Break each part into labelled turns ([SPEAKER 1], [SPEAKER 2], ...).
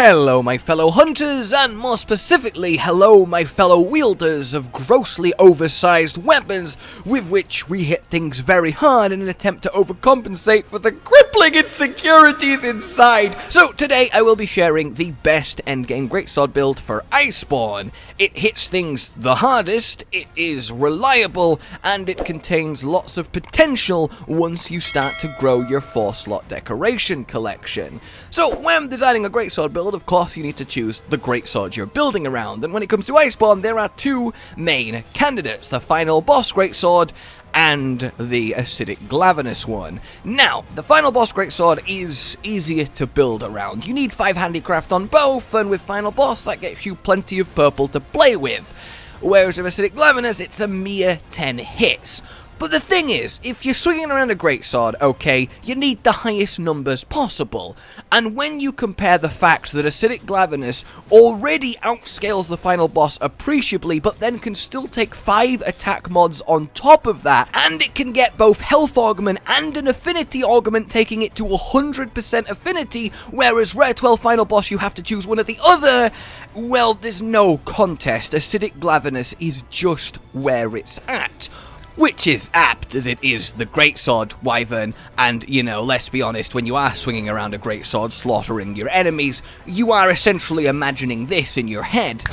[SPEAKER 1] Hello my fellow hunters, and more specifically, hello my fellow wielders of grossly oversized weapons with which we hit things very hard in an attempt to overcompensate for the crippling insecurities inside. So today I will be sharing the best endgame greatsword build for Iceborne. It hits things the hardest, it is reliable, and it contains lots of potential once you start to grow your 4-slot decoration collection. So when designing a greatsword build, of course you need to choose the greatsword you're building around, and when it comes to Iceborne there are two main candidates, the final boss greatsword and the acidic Glavenus one. Now, the final boss greatsword is easier to build around. You need 5 handicraft on both, and with final boss that gets you plenty of purple to play with. Whereas with acidic Glavenus it's a mere 10 hits. But the thing is, if you're swinging around a greatsword, okay, you need the highest numbers possible. And when you compare the fact that acidic Glavenus already outscales the final boss appreciably, but then can still take 5 attack mods on top of that, and it can get both health augment and an affinity augment, taking it to 100% affinity, whereas rare 12 final boss you have to choose one or the other, well, there's no contest. Acidic Glavenus is just where it's at. Which is apt, as it is the greatsword wyvern, and, you know, let's be honest, when you are swinging around a greatsword slaughtering your enemies, you are essentially imagining this in your head.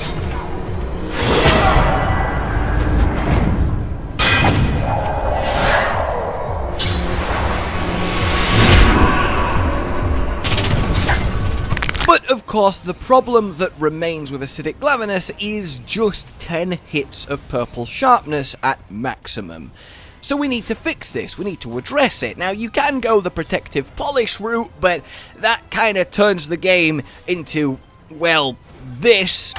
[SPEAKER 1] But of course, the problem that remains with acidic Glavenus is just 10 hits of purple sharpness at maximum. So we need to fix this, we need to address it. Now you can go the protective polish route, but that kind of turns the game into, well, this.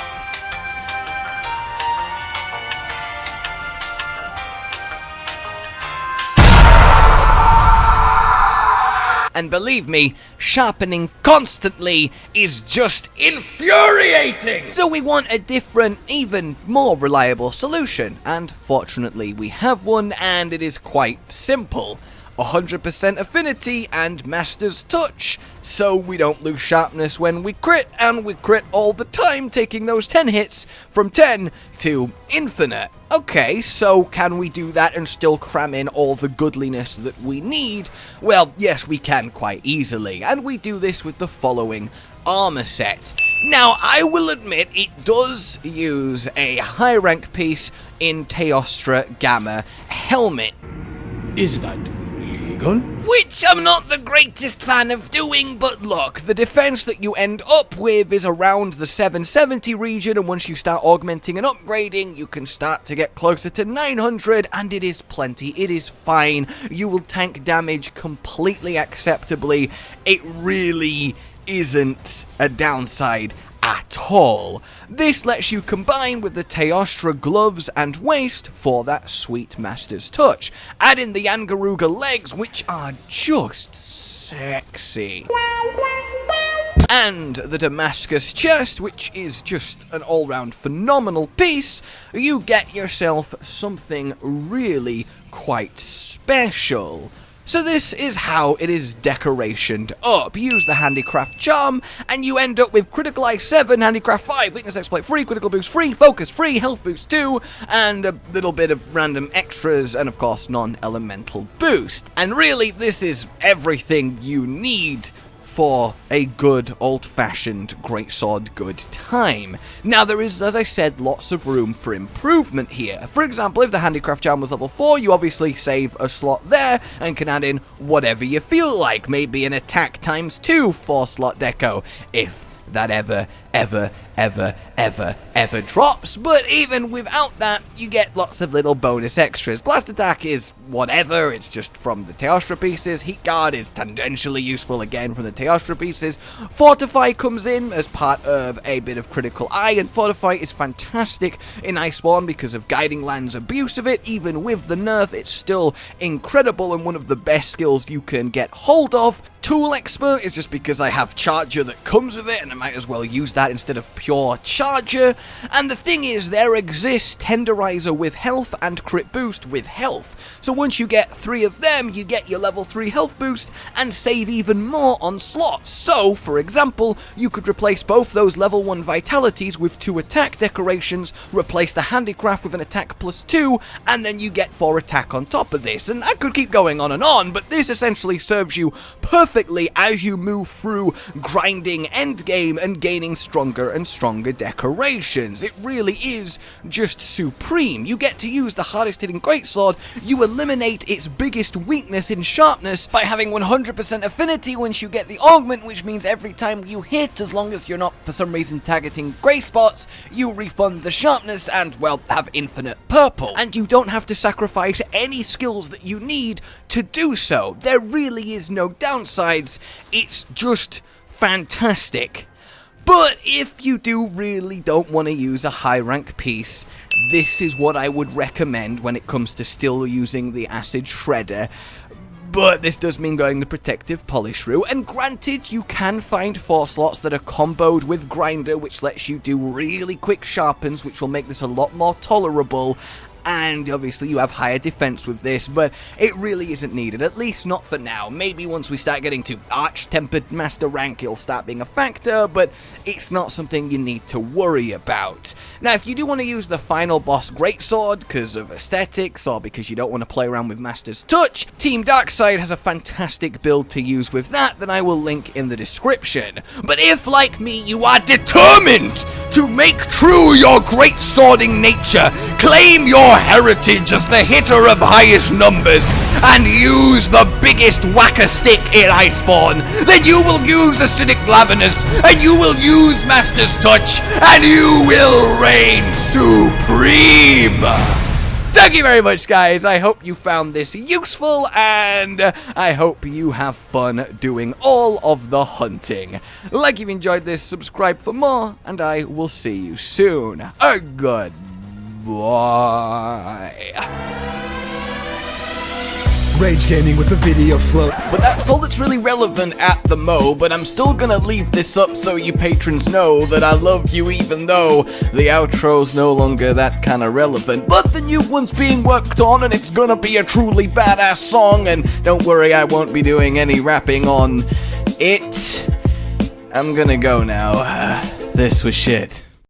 [SPEAKER 1] And believe me, sharpening constantly is just infuriating! So we want a different, even more reliable solution, and fortunately we have one, and it is quite simple. 100% affinity and master's touch, so we don't lose sharpness when we crit, and we crit all the time, taking those 10 hits from 10 to infinite. Okay, so can we do that and still cram in all the goodliness that we need? Well, yes, we can quite easily, and we do this with the following armor set. Now, I will admit, it does use a high rank piece in Teostra Gamma helmet.
[SPEAKER 2] Is that legal?
[SPEAKER 1] Which I'm not the greatest fan of doing, but look, the defense that you end up with is around the 770 region, and once you start augmenting and upgrading, you can start to get closer to 900, and it is plenty, it is fine. You will tank damage completely acceptably. It really isn't a downside at all. This lets you combine with the Teostra gloves and waist for that sweet master's touch. Add in the Angaruga legs, which are just sexy. And the Damascus chest, which is just an all-round phenomenal piece. You get yourself something really quite special. So this is how it is decorationed up. Use the Handicraft Charm, and you end up with Critical Eye 7, Handicraft 5, Weakness Exploit 3, Critical Boost 3, Focus 3, Health Boost 2, and a little bit of random extras, and of course non-elemental boost. And really, this is everything you need for a good old-fashioned greatsword good time. Now there is, as I said, lots of room for improvement here. For example, if the Handicraft Charm was level 4, you obviously save a slot there and can add in whatever you feel like, maybe an attack times 2 4-slot deco, if that ever drops. But even without that, you get lots of little bonus extras. Blast attack is whatever, it's just from the Teostra pieces. Heat guard is tangentially useful again from the Teostra pieces. Fortify comes in as part of a bit of critical eye, and Fortify is fantastic in Iceborne because of Guiding Land's abuse of it. Even with the nerf, it's still incredible and one of the best skills you can get hold of. Tool Expert is just because I have Charger that comes with it, and I might as well use that instead of pure Charger. And the thing is, there exists Tenderizer with health and Crit Boost with health. So once you get 3 of them, you get your level 3 health boost and save even more on slots. So, for example, you could replace both those level 1 Vitalities with 2 attack decorations, replace the Handicraft with an attack +2, and then you get 4 attack on top of this. And I could keep going on, but this essentially serves you perfectly as you move through grinding endgame and gaining stronger and stronger decorations. It really is just supreme. You get to use the hardest hitting Greatsword, you eliminate its biggest weakness in sharpness by having 100% affinity once you get the augment, which means every time you hit, as long as you're not for some reason targeting grey spots, you refund the sharpness and, well, have infinite purple. And you don't have to sacrifice any skills that you need to do so. There really is no downsides. It's just fantastic. But if you really don't want to use a high rank piece, this is what I would recommend when it comes to still using the Acid Shredder. But this does mean going the Protective Polish route, and granted, you can find 4 slots that are comboed with Grinder, which lets you do really quick sharpens, which will make this a lot more tolerable. And obviously you have higher defense with this, but it really isn't needed, at least not for now. Maybe once we start getting to Arch-Tempered Master rank, it'll start being a factor, but it's not something you need to worry about. Now, if you do want to use the final boss Greatsword because of aesthetics, or because you don't want to play around with Master's Touch, Team Darkside has a fantastic build to use with that I will link in the description. But if, like me, you are determined to make true your greatswording nature, claim your heritage as the hitter of highest numbers, and use the biggest whacker stick in Iceborne, then you will use acidic Glavenus, and you will use Master's Touch, and you will reign supreme! Thank you very much, guys. I hope you found this useful, and I hope you have fun doing all of the hunting. Like you've enjoyed this, subscribe for more, and I will see you soon. Goodbye.
[SPEAKER 3] Rage Gaming with the video float.
[SPEAKER 1] But that's all that's really relevant at the mo, but I'm still gonna leave this up so you patrons know that I love you even though the outro's no longer that kind of relevant. But the new one's being worked on and it's gonna be a truly badass song, and don't worry, I won't be doing any rapping on it. I'm gonna go now. This was shit.